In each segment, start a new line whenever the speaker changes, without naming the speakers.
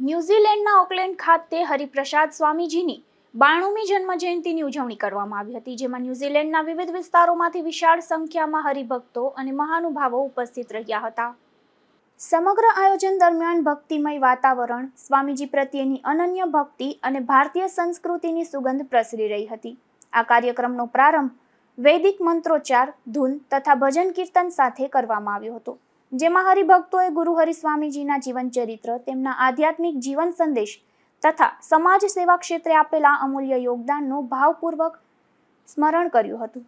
ન્યૂઝીલેન્ડના Oakland ખાતે હરિપ્રસાદ સ્વામીજીની 92મી જન્મજયંતિની ઉજવણી કરવામાં આવી હતી, જેમાં ન્યૂઝીલેન્ડના વિવિધ વિસ્તારોમાંથી વિશાળ સંખ્યામાં હરિભક્તો અને મહાનુભાવો ઉપસ્થિત રહ્યા હતા. સમગ્ર આયોજન દરમિયાન ભક્તિમય વાતાવરણ, સ્વામીજી પ્રત્યેની અનન્ય ભક્તિ અને ભારતીય સંસ્કૃતિની સુગંધ પ્રસરી રહી હતી. આ કાર્યક્રમનો પ્રારંભ વૈદિક મંત્રોચ્ચાર, ધૂન તથા ભજન કીર્તન સાથે કરવામાં આવ્યો હતો, જેમાં હરિભક્તોએ ગુરુ હરિ સ્વામીજીના જીવન ચરિત્ર, તેમના આધ્યાત્મિક જીવન સંદેશ તથા સમાજ સેવા ક્ષેત્રે આપેલા અમૂલ્ય યોગદાનનું ભાવપૂર્વક સ્મરણ કર્યું હતું.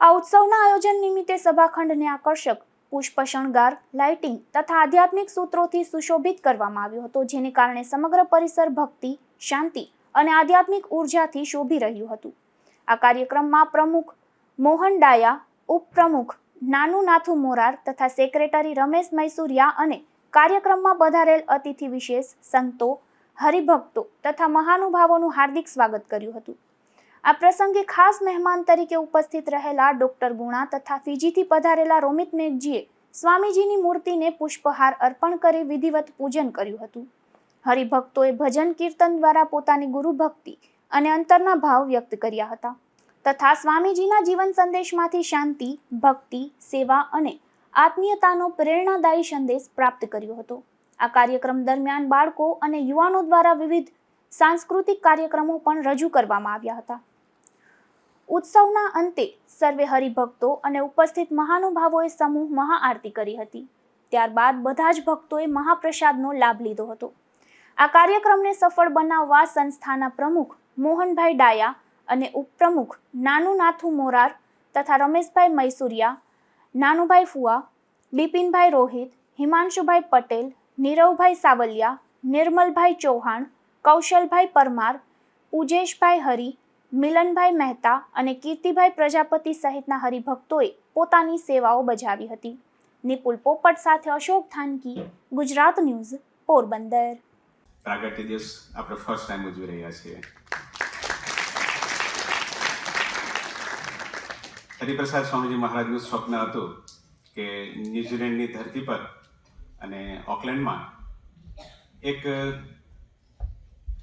આ ઉત્સવના આયોજન નિમિત્તે સભાખંડને આકર્ષક પુષ્પ શણગાર, લાઇટિંગ તથા આધ્યાત્મિક સૂત્રોથી સુશોભિત કરવામાં આવ્યો હતો, જેને કારણે સમગ્ર પરિસર ભક્તિ, શાંતિ અને આધ્યાત્મિક ઉર્જાથી શોભી રહ્યું હતું. આ કાર્યક્રમમાં પ્રમુખ મોહન ડાયા, ઉપપ્રમુખ નાનુ નાથુ મોરાર તથા સેક્રેટરી રમેશ મૈસુરિયા અને કાર્યક્રમમાં પધારેલ અતિથિ વિશેષ, સંતો, હરિભક્તો તથા મહાનુભાવોનું હાર્દિક સ્વાગત કર્યું હતું. આ પ્રસંગે ખાસ મહેમાન તરીકે ઉપસ્થિત રહેલા ડોક્ટર ગુણા તથા ફીજીથી પધારેલા રોમિત મેઘજીએ સ્વામીજીની મૂર્તિને પુષ્પહાર અર્પણ કરી વિધિવત પૂજન કર્યું હતું. હરિભક્તોએ ભજન કીર્તન દ્વારા પોતાની ગુરુ ભક્તિ અને અંતરના ભાવ વ્યક્ત કર્યા હતા તથા સ્વામીજીના જીવન સંદેશમાંથી શાંતિ, ભક્તિ, સેવા અને આત્મીયતાનો પ્રેરણાદાયી સંદેશ પ્રાપ્ત કર્યો હતો. આ કાર્યક્રમ દરમિયાન બાળકો અને યુવાનો દ્વારા વિવિધ સાંસ્કૃતિક કાર્યક્રમો પણ રજૂ કરવામાં આવ્યા હતા. ઉત્સવના અંતે સર્વે હરિભક્તો અને ઉપસ્થિત મહાનુભાવોએ સમૂહ મહાઆરતી કરી હતી. ત્યારબાદ બધા જ ભક્તોએ મહાપ્રસાદનો લાભ લીધો હતો. આ કાર્યક્રમને સફળ બનાવવા સંસ્થાના પ્રમુખ મોહનભાઈ ડાયા અને ઉપપ્રમુખ નાનુ નાથુ મોરાર તથા રમેશભાઈ મૈસુરિયા, નાનુભાઈ ફુવા, બિપિનભાઈ રોહિત, હિમાંશુભાઈ પટેલ, નીરવભાઈ સાવલિયા, નિર્મલભાઈ ચૌહાણ, કૌશલભાઈ પરમાર, પૂજેશભાઈ હરી, મિલનભાઈ મહેતા અને કીર્તિભાઈ પ્રજાપતિ સહિતના હરિભક્તોએ પોતાની સેવાઓ બજાવી હતી. નિપુલ પોપટ સાથે અશોક થાનકી, ગુજરાત ન્યૂઝ, પોરબંદર.
પ્રાગટ્ય દિવસ આપણે ફર્સ્ટ ટાઈમ ઉજવી રહ્યા છીએ. હરિપ્રસાદ સ્વામીજી મહારાજનું સ્વપ્ન હતું કે ન્યૂઝીલેન્ડની ધરતી પર અને ઓકલેન્ડમાં એક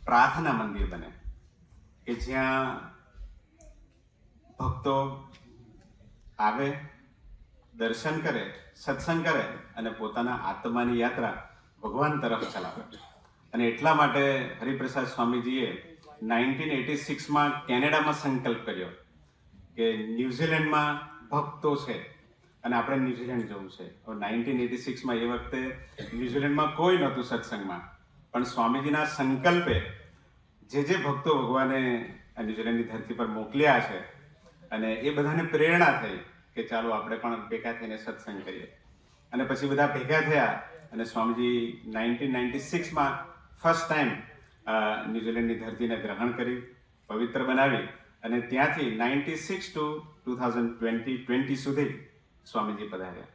પ્રાર્થના મંદિર બને કે જ્યાં ભક્તો આવે, દર્શન કરે, સત્સંગ કરે અને પોતાના આત્માની યાત્રા ભગવાન તરફ ચલાવે. અને એટલા માટે હરિપ્રસાદ સ્વામીજીએ 1986માં કેનેડામાં સંકલ્પ કર્યો કે ન્યૂઝીલેન્ડમાં ભક્તો છે અને આપણે ન્યૂઝીલેન્ડ જવું છે. 1986માં એ વખતે ન્યૂઝીલેન્ડમાં કોઈ નહોતું સત્સંગમાં, પણ સ્વામીજીના સંકલ્પે જે ભક્તો ભગવાને ન્યૂઝીલેન્ડની ધરતી પર મોકલ્યા છે અને એ બધાને પ્રેરણા થઈ કે ચાલો આપણે પણ ભેગા થઈને સત્સંગ કરીએ. અને પછી બધા ભેગા થયા અને સ્વામીજી 1996માં ફર્સ્ટ ટાઈમ ન્યૂઝીલેન્ડની ધરતીને ગ્રહણ કરી, પવિત્ર બનાવી અને ત્યાંથી 96 to 2020 સુધી સ્વામીજી પધાર્યા.